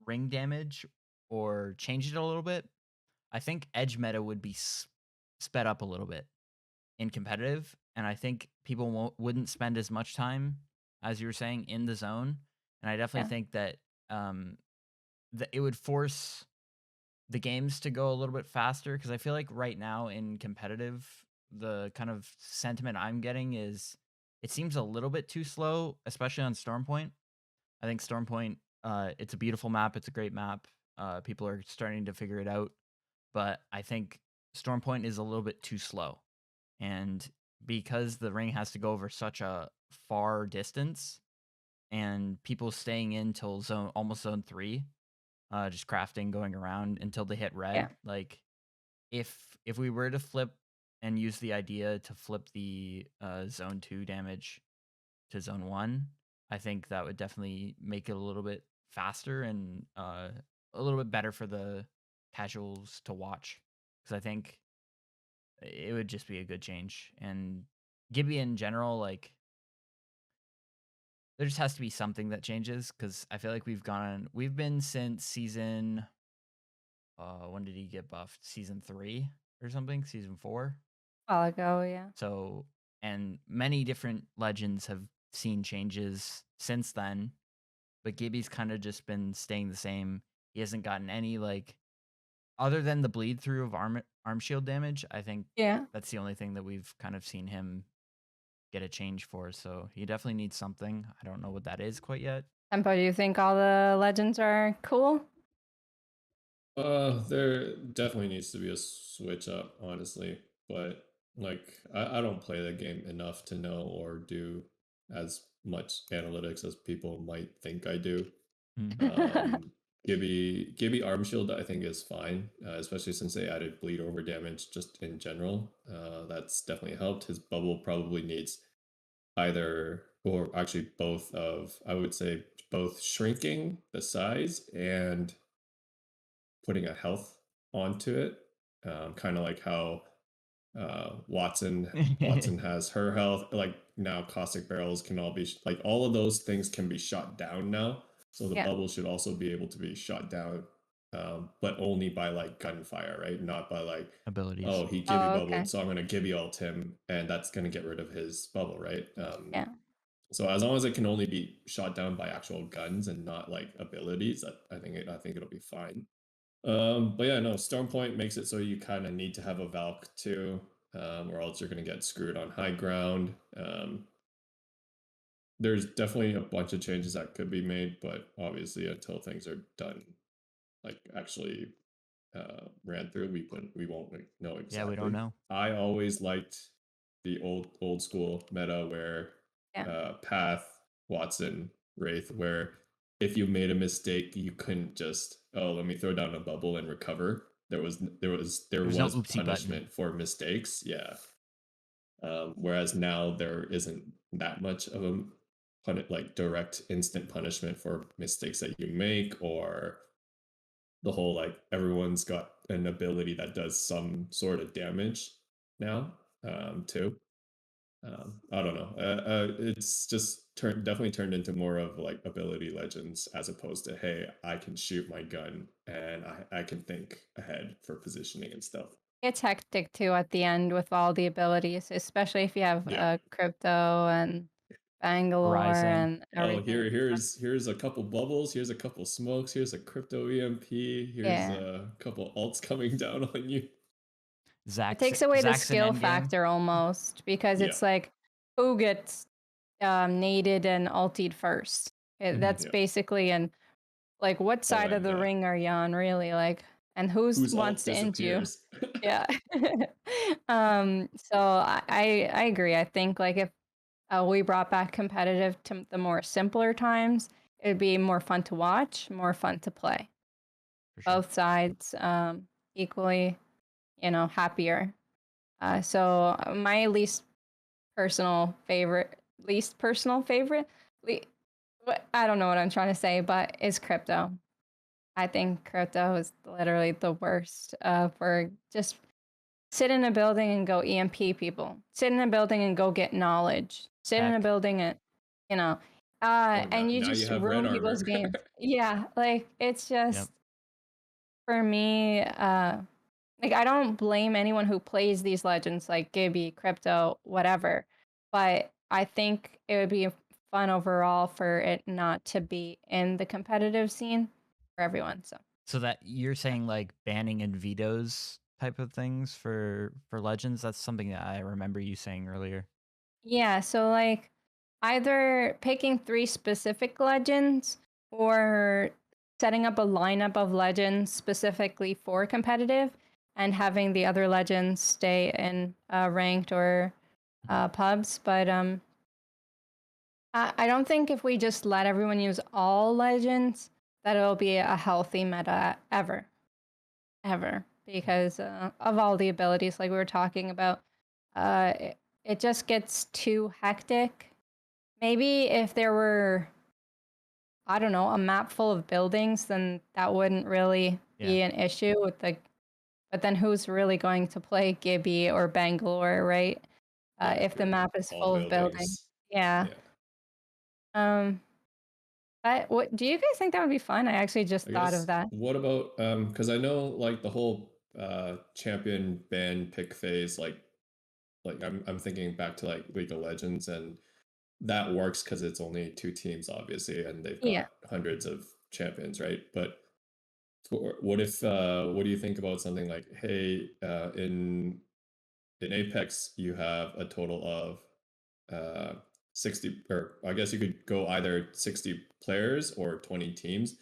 ring damage or changed it a little bit, I think edge meta would be sped up a little bit in competitive, and I think people wouldn't spend as much time, as you were saying, in the zone. And I definitely Yeah. think that that it would force the games to go a little bit faster, because I feel like right now in competitive, the kind of sentiment I'm getting is it seems a little bit too slow, especially on Stormpoint. I think Stormpoint, it's a beautiful map, it's a great map. People are starting to figure it out, but I think Stormpoint is a little bit too slow. And because the ring has to go over such a far distance, and people staying in till almost zone 3, just crafting, going around until they hit red. Yeah. Like if we were to flip and use the idea to flip the zone 2 damage to zone 1, I think that would definitely make it a little bit faster and a little bit better for the casuals to watch, because I think it would just be a good change. And Gibby in general, like, there just has to be something that changes, because I feel like we've been since season, when did he get buffed? Season 3 or something? Season 4? A while ago, yeah. So, and many different legends have seen changes since then, but Gibby's kind of just been staying the same. He hasn't gotten any, like, other than the bleed through of arm shield damage. I think Yeah. that's the only thing that we've kind of seen him get a change for. So he definitely needs something. I don't know what that is quite yet. Tempo, do you think all the legends are cool? There definitely needs to be a switch up, honestly. But like, I don't play the game enough to know or do as much analytics as people might think I do. Um, Gibby Arm Shield, I think, is fine, especially since they added bleed over damage just in general. That's definitely helped. His bubble probably needs either, or actually both of, I would say, both shrinking the size and putting a health onto it. Kind of like how Watson has her health. Like now, caustic barrels can all be like all of those things can be shot down now. So the Yeah. bubble should also be able to be shot down, but only by like gunfire, right? Not by like, Abilities. oh, he Gibby Oh, bubbled, okay. so I'm gonna Gibby ult him, and that's gonna get rid of his bubble, right? Yeah. So as long as it can only be shot down by actual guns and not like abilities, I think it'll be fine. But yeah, no, Stormpoint makes it so you kind of need to have a Valk too, or else you're going to get screwed on high ground. There's definitely a bunch of changes that could be made, but obviously until things are done, like actually ran through, we won't know exactly. Yeah, we don't know. I always liked the old school meta where Path, Watson, Wraith, where if you made a mistake, you couldn't just, oh, let me throw down a bubble and recover. There was no oopsie punishment button for mistakes. Yeah. Whereas now there isn't that much of a like direct instant punishment for mistakes that you make, or the whole like everyone's got an ability that does some sort of damage now too. I don't know. It's just definitely turned into more of like ability legends as opposed to, hey, I can shoot my gun and I can think ahead for positioning and stuff. It's hectic too at the end with all the abilities, especially if you have crypto and Bangalore Rising. and Oh, everything. here's a couple bubbles, here's a couple smokes, here's a crypto EMP, here's a couple alts coming down on you. It takes away the Zax's skill endgame. factor almost, because it's like who gets naded and ultied first. That's basically, and like what side of the ring are you on really? Like and who Whose ult wants to int you? disappears? Yeah. So I agree. I think like if we brought back competitive to the more simpler times, it'd be more fun to watch, more fun to play. For sure. Both sides equally, happier. So my least personal favorite, le- I don't know what I'm trying to say, but is crypto. I think crypto is literally the worst for just sit in a building and go EMP people. Sit in a building and go get knowledge. Sit in a Tech. building and, you know, Oh, and you now you just have red ruin people's armor. games. Yeah, like it's Yep. just for me, like I don't blame anyone who plays these legends like Gibby, Crypto, whatever. But I think it would be fun overall for it not to be in the competitive scene for everyone. So that you're saying like banning and vetoes type of things for legends. That's something that I remember you saying earlier. Yeah, so like either picking three specific legends or setting up a lineup of legends specifically for competitive and having the other legends stay in ranked or pubs. But I don't think if we just let everyone use all legends, that it'll be a healthy meta ever, because of all the abilities like we were talking about. It just gets too hectic. Maybe if there were, I don't know, a map full of buildings, then that wouldn't really be Yeah. an issue with but then who's really going to play Gibby or Bangalore, right? Yeah, If the for map is all full of buildings. buildings. Yeah. Yeah. Um, but what do you guys think that would be fun? I actually just I thought of guess that. what about because I know like the whole champion ban pick phase, like I'm thinking back to like League of Legends, and that works because it's only two teams obviously, and they've Yeah. got hundreds of champions, right? But what if what do you think about something like, hey, in Apex you have a total of 60, or I guess you could go either 60 players or 20 teams,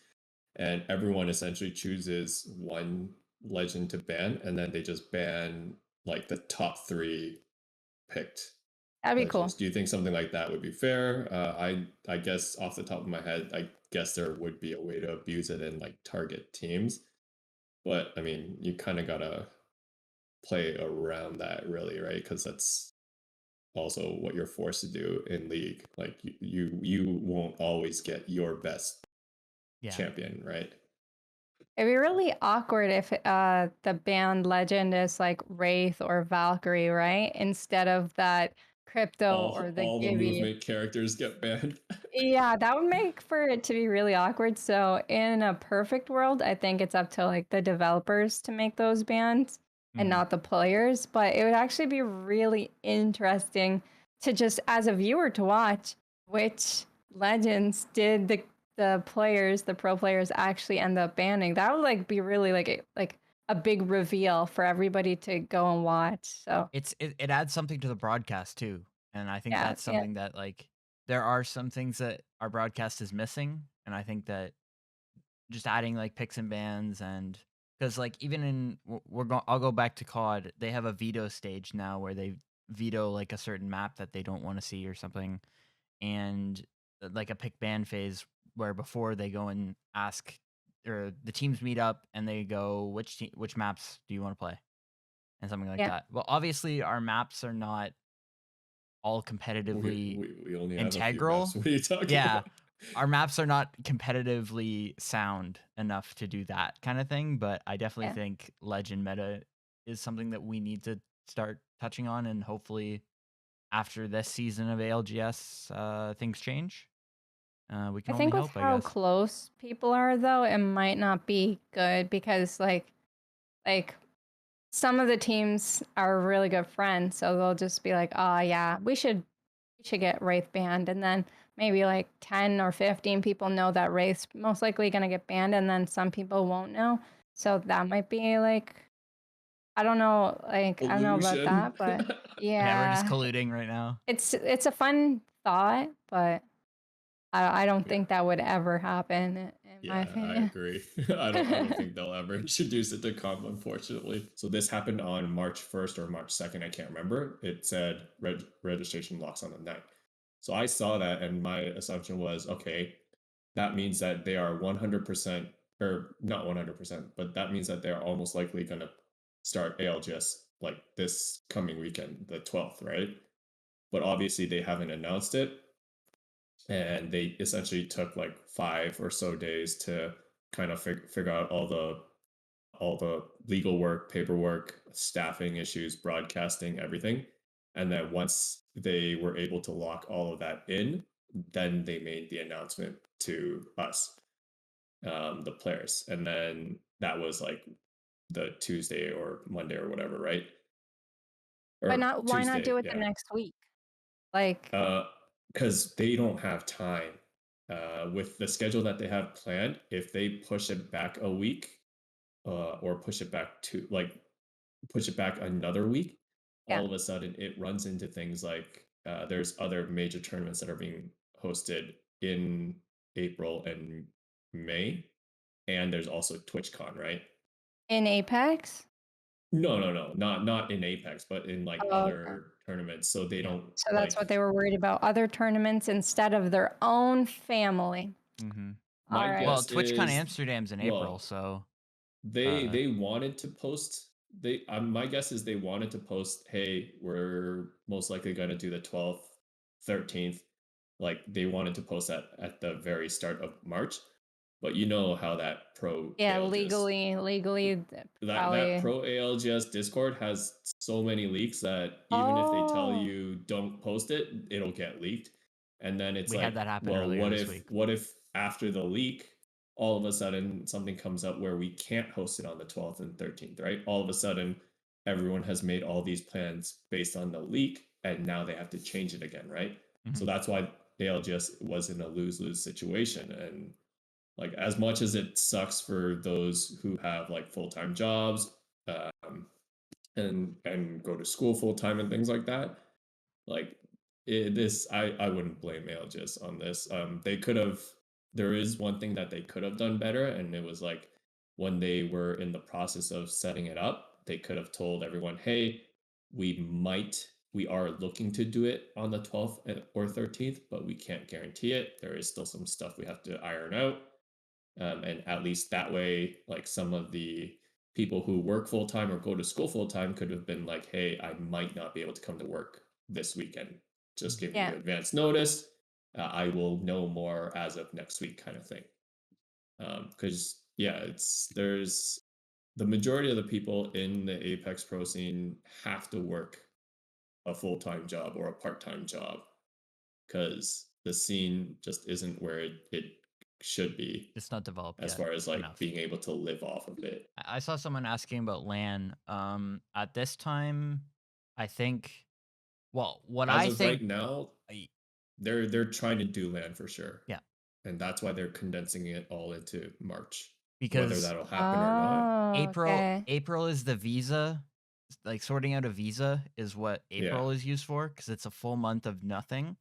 and everyone essentially chooses one legend to ban, and then they just ban like the top three picked That'd be legends. cool. Do you think something like that would be fair? I guess off the top of my head, I guess there would be a way to abuse it and like target teams, but I mean, you kind of gotta play around that, really, right? Because that's also what you're forced to do in League. Like you won't always get your best Yeah. champion, right? It'd be really awkward if the band legend is like Wraith or Valkyrie, right? Instead of that Crypto or the All the Gibby. movement characters get banned. Yeah, that would make for it to be really awkward. So in a perfect world, I think it's up to like the developers to make those bans and Mhm. not the players. But it would actually be really interesting to just as a viewer to watch which legends did the players, the pro players actually end up banning. That would like be really like a big reveal for everybody to go and watch. So It adds something to the broadcast too, and I think yeah, that's yeah. something that like there are some things that our broadcast is missing, and I think that just adding like picks and bans, and because like even in I'll go back to COD, they have a veto stage now where they veto like a certain map that they don't want to see or something, and like a pick ban phase where before they go and ask, or the teams meet up and they go, which maps do you want to play, and something like Yeah. that. Well, obviously our maps are not all competitively We only have a few integral. maps. What are you talking Yeah, about? our maps are not competitively sound enough to do that kind of thing, but I definitely Yeah. think legend meta is something that we need to start touching on, and hopefully after this season of ALGS, things change. We I can only think with hope, I how guess. close people are though, it might not be good because like some of the teams are really good friends, so they'll just be like, "Oh yeah, we should get Wraith banned." And then maybe like 10 or 15 people know that Wraith's most likely going to get banned and then some people won't know. So that might be like I don't know about Illusion. that, but Yeah, we're just yeah, colluding right now. it's a fun thought, but I don't Yeah. think that would ever happen, in my Yeah, I opinion. agree. I don't think they'll ever introduce it to comp, unfortunately. So this happened on March 1st or March 2nd, I can't remember. It said registration locks on the 9th. So I saw that and my assumption was, okay, that means that they are 100%, or not 100%, but that means that they're almost likely going to start ALGS like this coming weekend, the 12th, right? But obviously they haven't announced it, and they essentially took like 5 or so days to kind of figure out all the legal work, paperwork, staffing issues, broadcasting, everything. And then once they were able to lock all of that in, then they made the announcement to us, the players. And then that was like the Tuesday or Monday or whatever, right? But Or not why not Tuesday, do it the yeah. next week? Like, Because they don't have time. With the schedule that they have planned, if they push it back a week, or push it back another week, yeah. all of a sudden it runs into things like, there's other major tournaments that are being hosted in April and May, and there's also TwitchCon, right? In Apex? No, not in Apex, but in like Oh, okay. other tournaments. So they Yeah. don't So that's like what they were worried about, other tournaments instead of their own family. Mm-hmm. my Alright. Well, guess TwitchCon is, Amsterdam's in April, well, so uh, they wanted to post, they my guess is they wanted to post, hey, we're most likely going to do the 12th, 13th, like they wanted to post that at the very start of March. But you know how that pro Yeah, ALGS, legally, that probably. pro ALGS Discord has so many leaks that even if they tell Oh, you don't post it, it'll get leaked. And then it's we had like, that happen well, earlier this week. what if after the leak, all of a sudden something comes up where we can't host it on the 12th and 13th, right? All of a sudden, everyone has made all these plans based on the leak, and now they have to change it again, right? So Mm-hmm. that's why ALGS was in a lose-lose situation. And like, as much as it sucks for those who have like full-time jobs, um, and go to school full-time and things like that, like this, I wouldn't blame ALGIS on this. They could have, there is one thing that they could have done better, and it was like when they were in the process of setting it up, they could have told everyone, hey, we are looking to do it on the 12th or 13th, but we can't guarantee it. There is still some stuff we have to iron out. And at least that way, like some of the people who work full time or go to school full time could have been like, hey, I might not be able to come to work this weekend. Just give me yeah. advance notice. I will know more as of next week, kind of thing. Because yeah, there's the majority of the people in the Apex Pro scene have to work a full time job or a part time job, because the scene just isn't where it should be, It's not developed as yet far as like enough. being able to live off of it. I saw someone asking about LAN. At this time, I think. Well, what As I of think, right now, I- they're trying to do land for sure, yeah, and that's why they're condensing it all into March. Whether because that'll happen or not, Oh, okay. April is the visa, like sorting out a visa is what yeah, April is used for because it's a full month of nothing.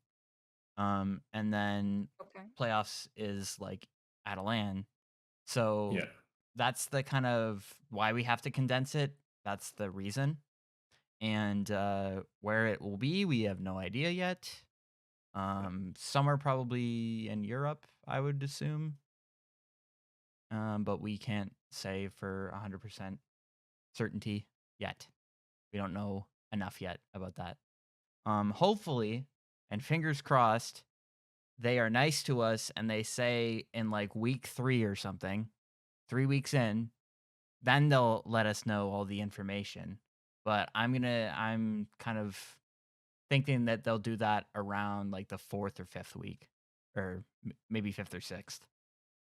And then Okay. playoffs is like at a LAN. So yeah, that's the kind of why we have to condense it. That's the reason. And where it will be, we have no idea yet. Somewhere probably in Europe, I would assume. But we can't say for 100% certainty yet. We don't know enough yet about that. Hopefully, and fingers crossed, they are nice to us and they say in like week 3 or something, 3 weeks in, then they'll let us know all the information. But I'm kind of thinking that they'll do that around like the 4th or 5th week, or maybe 5th or 6th.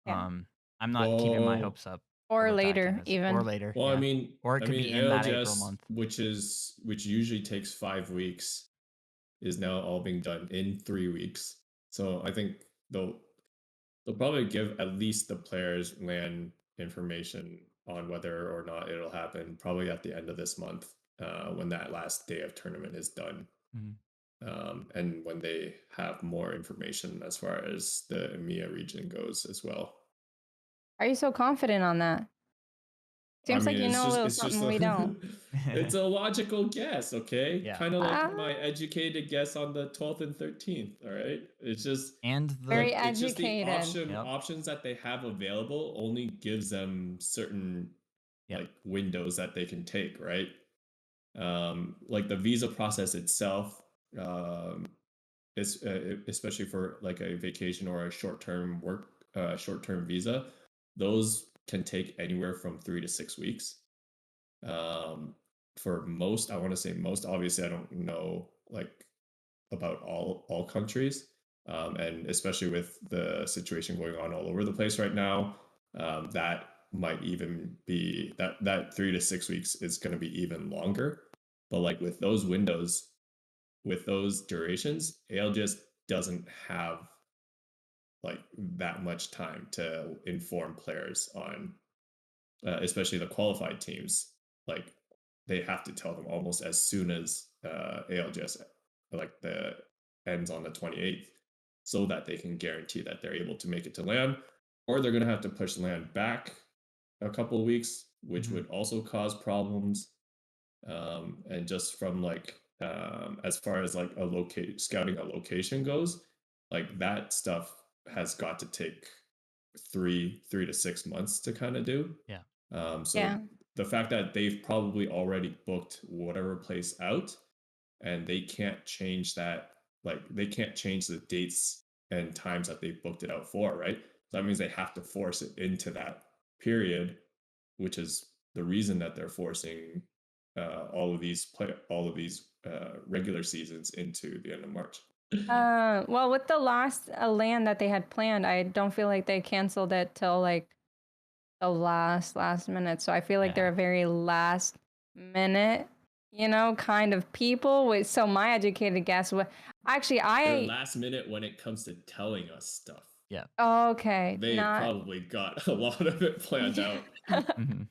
Yeah. Um, I'm not keeping my well, hopes up Or about that, later, guys. Or even. later, well, yeah. Or it I could mean, be in that April ALGS, month. which usually takes 5 weeks, is now all being done in 3 weeks. So I think they'll probably give at least the players land information on whether or not it'll happen, probably at the end of this month, when that last day of tournament is done. Mhm. and when they have more information as far as the EMEA region goes as well. Are you so confident on that? I Seems like mean, you know a little it's just something we don't. it's a logical guess, okay? Yeah. Kind of like my Ah, educated guess on the 12th and 13th, all right? It's just And very the it's just the educated. yep. options that they have available only gives them certain Yep. like windows that they can take, right? Like the visa process itself, is especially for like a vacation or a short-term short-term visa, those can take anywhere from 3 to 6 weeks. For most, I want to say most. Obviously, I don't know like about all countries, and especially with the situation going on all over the place right now, that might even be that 3 to 6 weeks is going to be even longer. But like with those windows, with those durations, AL just doesn't have like that much time to inform players on, especially the qualified teams. Like they have to tell them almost as soon as ALGS like the ends on the 28th, so that they can guarantee that they're able to make it to land, or they're going to have to push land back a couple of weeks, which Mhm. would also cause problems. And just from like as far as like scouting a location goes, like that stuff has got to take 3 to 6 months to kind of do. Yeah. So Yeah. the fact that they've probably already booked whatever place out, and they can't change that, like they can't change the dates and times that they've booked it out for, right? So that means they have to force it into that period, which is the reason that they're forcing all of these regular seasons into the end of March. Well, with the last land that they had planned, I don't feel like they canceled it till like the last minute. So I feel like they're Yeah. a very last minute, kind of people. So my educated guess was actually They're I last minute when it comes to telling us stuff. Yeah. okay, They not probably got a lot of it planned out. Mhm.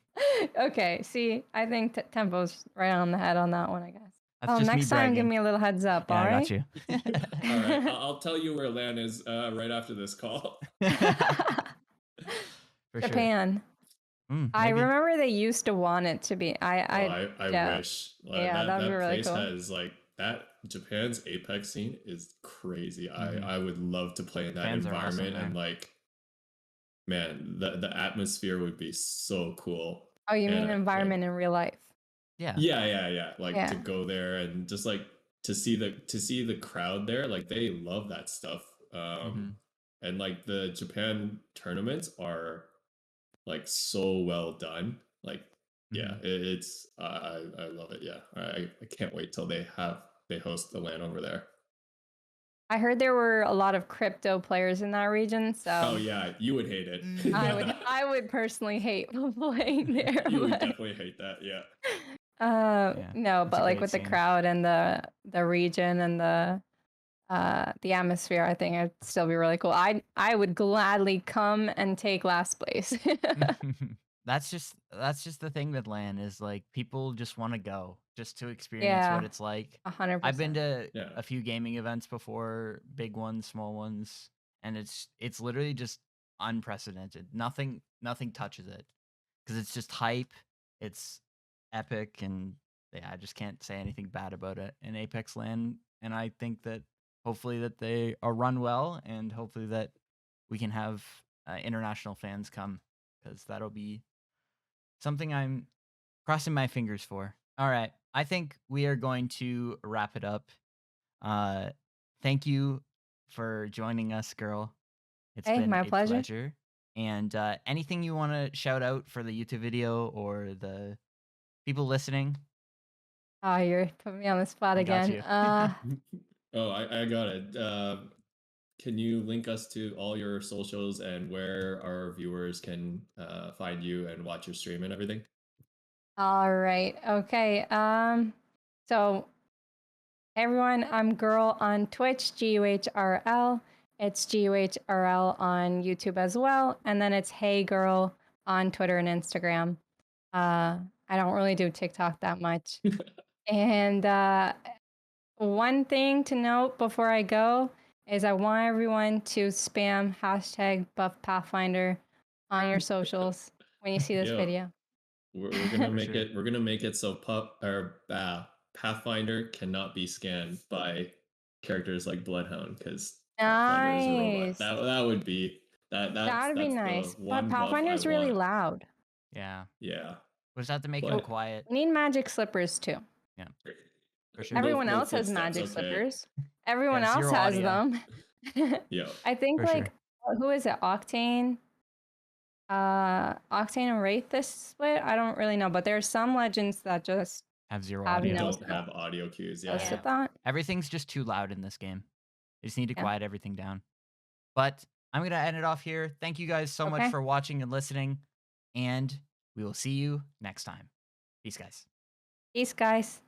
okay. See, I think Tempo's right on the head on that one, I guess. That's Well, just me next time, give bragging. me a little heads up. Yeah, All I got right. you. All right, I'll tell you where LAN is right after this call. For sure. Japan. I Maybe. remember they used to want it to be. Oh, I I yeah, wish yeah, that would be that really place cool. has like that. Japan's Apex scene is crazy. Mhm. I would love to play in that Fans are awesome environment, there. and like, man, the atmosphere would be so cool. Oh, you mean And environment in real life? Yeah. yeah. Like to Yeah. go there and just like to see the crowd there, like they love that stuff. Mhm. And like the Japan tournaments are like so well done. Like yeah, Mhm. it's I love it. Yeah, I can't wait till they host the LAN over there. I heard there were a lot of crypto players in that region, Oh so yeah, you would hate it. I would personally hate playing there. You would But, definitely hate that. Yeah. Yeah. no, It's a but like great with the scene. crowd and the region and the atmosphere, I think it'd still be really cool. I would gladly come and take last place. That's just the thing with LAN is like people just want to go just to experience what Yeah, it's like. I've been 100%. to Yeah. a few gaming events before, big ones, small ones, and it's literally just unprecedented. Nothing touches it because it's just hype. It's epic, and yeah, I just can't say anything bad about it in Apex LAN. And I think that hopefully that they are run well, and hopefully that we can have international fans come because that'll be something I'm crossing my fingers for. All right. I think we are going to wrap it up. Uh, thank you for joining us, girl. It's Hey, been my a pleasure. pleasure. And anything you want to shout out for the YouTube video or the people listening? Oh, you're putting me on the spot I got again. you. Oh, I got it. Can you link us to all your socials and where our viewers can find you and watch your stream and everything? All right. Okay. So everyone, I'm Guhrl on Twitch, Guhrl. It's Guhrl on YouTube as well, and then it's Hey Guhrl on Twitter and Instagram. I don't really do TikTok that much, and One thing to note before I go is I want everyone to spam hashtag Buff Pathfinder on your socials when you see this Yo, video. we're gonna For make sure. it. We're gonna make it so Pathfinder cannot be scanned by characters like Bloodhound because Pathfinder is a robot. Nice. That would be That'd be that's nice. the But one buff I Pathfinder's really want. loud. Yeah. Yeah, We'll just have to make him but quiet. We need magic slippers too. Yeah. For sure. Everyone no else has footsteps, magic okay. slippers. Everyone Yeah, else zero has audio. them. Yo, I think For sure. like who is it? Octane and Wraith this split? I don't really know, but there's some legends that just Have zero have audio. no don't have audio cues. I'll Yeah, sit that. Everything's just too loud in this game. You just need to Yeah. quiet everything down. But I'm going to end it off here. Thank you guys so much Okay. for watching and listening. And we will see you next time. Peace, guys. Peace, guys.